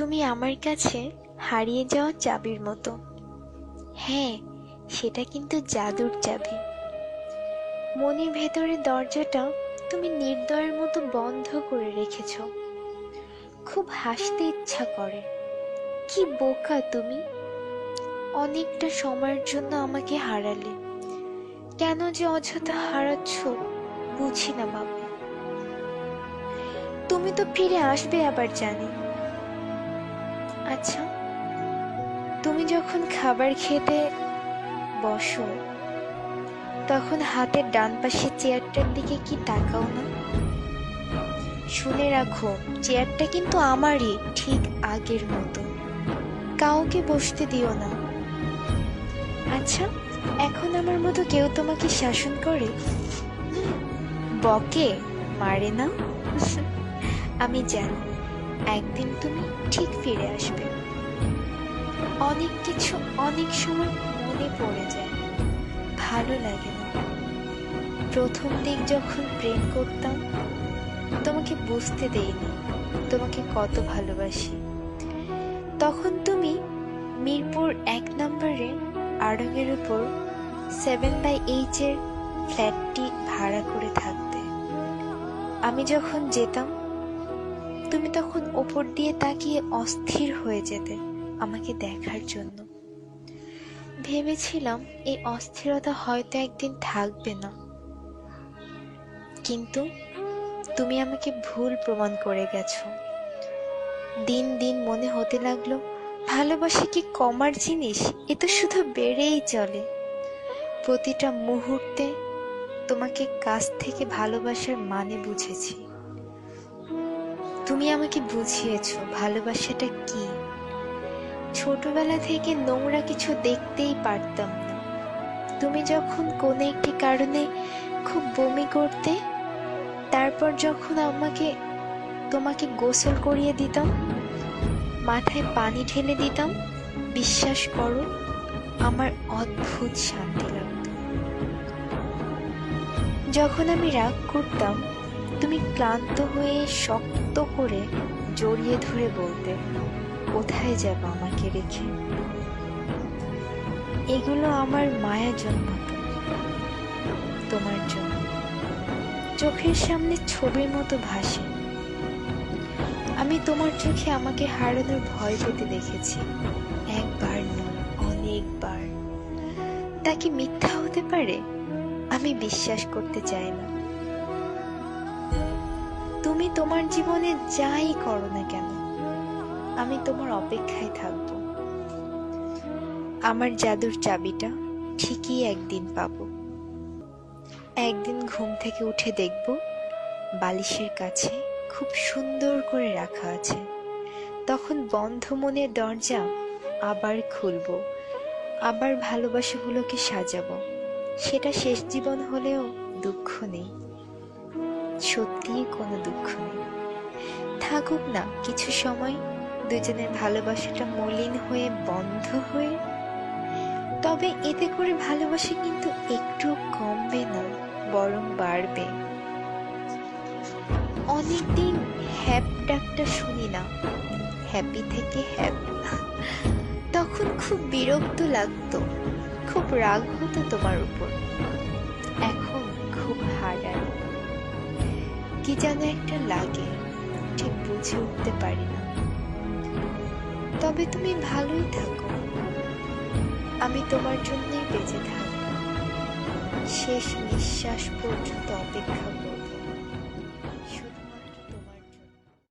তুমি আমার কাছে হারিয়ে যাওয়া চাবির মতো। হ্যাঁ, সেটা কিন্তু জাদুর চাবি। মনের ভেতরের দরজাটা তুমি নির্দয়ের মতো বন্ধ করে রেখেছ। খুব হাসতে ইচ্ছা করে। কি বোকা তুমি! অনেকটা সময়ের জন্য আমাকে হারালে। কেন যে অযথা হারাচ্ছ বুঝি না বাবা। তুমি তো ফিরে আসবে আবার জানি। আচ্ছা, তুমি যখন খাবার খেতে বসো তখন হাতের ডান পাশের চেয়ারটার দিকে কি তাকাও না? শুনে রাখো, চেয়ারটা কিন্তু আমারই, ঠিক আগের মতো। কাউকে বসতে দিও না। আচ্ছা, এখন আমার মতো কেউ তোমাকে শাসন করে? বকে, মারে না? আমি জানি একদিন তুমি ঠিক ফিরে আসবে। অনেক কিছু অনেক সময় মনে পড়ে যায়, ভালো লাগে না। প্রথম দিক যখন প্রেম করতাম তোমাকে বুঝতে দেইনি তোমাকে কত ভালোবাসি। তখন তুমি মিরপুর 1 নম্বরে আড়ঙের উপর 7/H এর ফ্ল্যাটটি ভাড়া করে থাকতে। আমি যখন যেতাম তুমি তখন ওপর দিয়ে তাকিয়ে অস্থির হয়ে যেতে আমাকে দেখার জন্য। ভেবেছিলাম এই অস্থিরতা হয়তো একদিন থাকবে না, কিন্তু তুমি আমাকে ভুল প্রমাণ করে গেছো। দিন দিন মনে হতে লাগলো ভালোবাসা কি কমার জিনিস? এ তো শুধু বেড়েই চলে। প্রতিটা মুহূর্তে তোমাকে কাছ থেকে ভালোবাসার মানে বুঝেছি। তুমি আমাকে বুঝিয়েছো ভালোবাসাটা কি। ছোটবেলা থেকে নোংরা কিছু দেখতেই পারতাম না। তুমি যখন কোনো একটি কারণে খুব বমি করতে, তারপর যখন তোমাকে গোসল করিয়ে দিতাম, মাথায় পানি ঢেলে দিতাম, বিশ্বাস করো আমার অদ্ভুত শান্তি লাগত। যখন আমি রাগ করতাম তুমি ক্লান্ত হয়ে শক্ত করে জড়িয়ে ধরে বলতে, কোথায় যাব আমাকে রেখে? এগুলো আমার মায়া জন্মাতো তোমার জন্য। চোখের সামনে ছবির মতো ভাসে। আমি তোমার চোখে আমাকে হারানোর ভয় পেতে দেখেছি, একবার নয় অনেকবার। তা কি মিথ্যা হতে পারে? আমি বিশ্বাস করতে চাই না। তুমি তোমার জীবনে যাই করো না কেন আমি তোমার অপেক্ষায় থাকবো। আমার জাদুর চাবিটা ঠিকই একদিন পাবো। একদিন ঘুম থেকে উঠে দেখব বালিশের কাছে খুব সুন্দর করে রাখা আছে। তখন বন্ধ মনের দরজা আবার খুলবো, আবার ভালোবাসাগুলোকে সাজাবো। সেটা শেষ জীবন হলেও দুঃখ নেই, সত্যিই কোনো দুঃখ নেই। থাকুক না কিছু সময় দুজনের ভালোবাসাটা মলিন হয়ে বন্ধ হয়ে, তবে এতে করে ভালোবাসা কিন্তু একটু কমবে না, বরং বাড়বে। অনেকদিন হ্যাপ ডাকটা শুনি না, হ্যাপি থেকে হ্যাপ। তখন খুব বিরক্ত লাগতো, খুব রাগ হতো তোমার উপর। এখন খুব হারায়, কি যেন একটা লাগে, ঠিক বুঝে উঠতে পারি না। তবে তুমি ভালোই থাকো, আমি তোমার জন্যই বেঁচে থাকবো। শেষ নিঃশ্বাস পর্যন্ত অপেক্ষা করব।